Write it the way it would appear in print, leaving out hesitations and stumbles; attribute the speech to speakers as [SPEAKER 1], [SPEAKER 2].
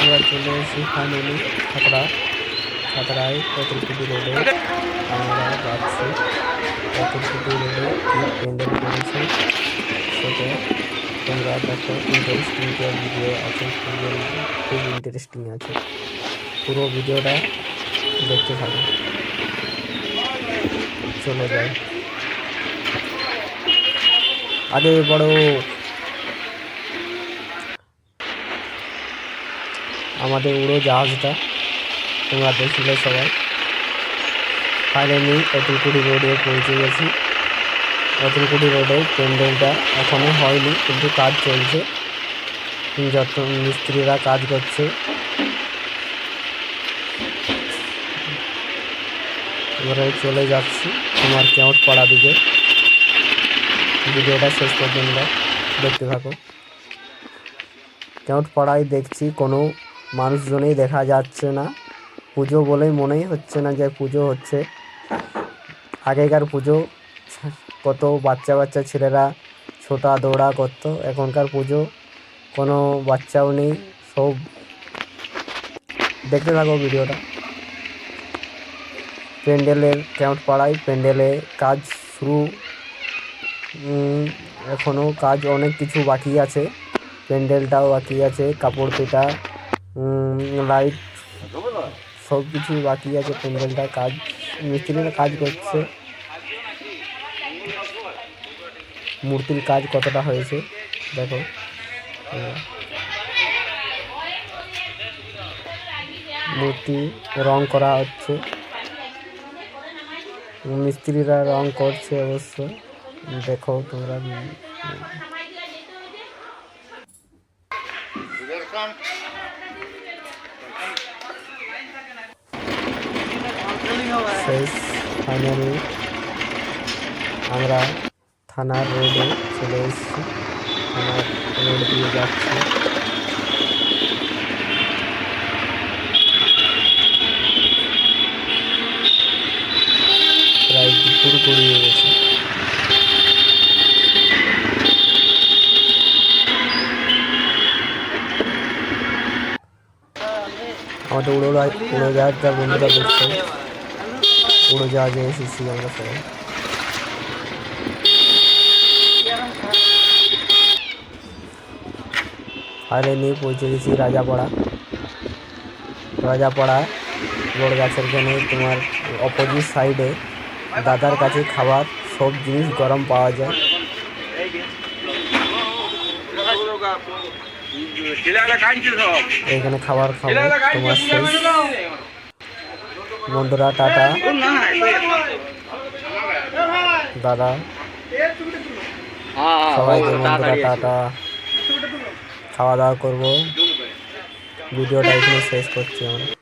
[SPEAKER 1] আমরা চলে এসেছি ফাইনালি ছাতড়ায় কতুলপুটি রোডে আমরা যাচ্ছি। কতুলপুটি রোডে কি প্যান্ডেল করেছে সেটা তোমরা দেখো। ইন্টারেস্টিং ভিডিও আছে, খুব ইন্টারেস্টিং আছে। পুরো ভিডিওটা দেখতে থাকো। চলে যাই, আগে বড় আমাদের উড়োজাহাজটা তোমরা দেখলে সবাই। ফাইনালি কতুলপুটি রোডে পৌঁছে গেছি। কতুলপুটি রোডে প্যান্ডেলটা এখনো হয়নি, কিন্তু কাজ চলছে, যত মিস্ত্রিরা কাজ করছে। এবারে চলে যাচ্ছি তোমার কেওটপাড়া দিকে। ভিডিওটা শেষ পর্যন্ত দেখতে থাকো। কেওটপাড়ায় দেখছি কোনো মানুষজনই দেখা যাচ্ছে না। পুজো বলেই মনেই হচ্ছে না যে পুজো হচ্ছে। আগেকার পুজো কত বাচ্চা ছেলেরা ছোটা দৌড়া করতো, এখনকার পুজো কোনো বাচ্চাও নেই। সব দেখতে থাকো ভিডিওটা। কেওটপাড়ায় প্যান্ডেলে কাজ শুরু, এখনও কাজ অনেক কিছু বাকি আছে। প্যান্ডেলটাও বাকি আছে, কাপড় পেটা, লাইট সব কিছু বাকি আছে। প্যান্ডেলটা কাজ মিস্ত্রিরা কাজ করছে। মূর্তির কাজ কতটা হয়েছে দেখো। মূর্তি রং করা হচ্ছে, মিস্ত্রিরা রং করছে অবশ্য। দেখো তোমরা। শেষ ফাইনালি আমরা থানার রোডে চলে এসেছি। থানার রোড দিয়ে যাচ্ছি। প্রায় দুপুর গড়িয়ে গেছে। আমাদের উড়োজাহাজটা বন্ধুরা দেখছে। উড়োজাহাজে এসেছি আমরা সবাই। ফাইনালি পৌঁছে গেছি রাজাপাড়া বড় গাছের এখানে। তোমার অপোজিট সাইডে দাদার কাছে খাবার সব জিনিস গরম পাওয়া যায়। এখানে খাবার খাবো তোমার শেষ। বন্ধুরা টাটা, দাদা সবাইকে বন্ধুরা টাটা। খাওয়া দাওয়া করবো। ভিডিওটা এখানে শেষ করছি আমরা।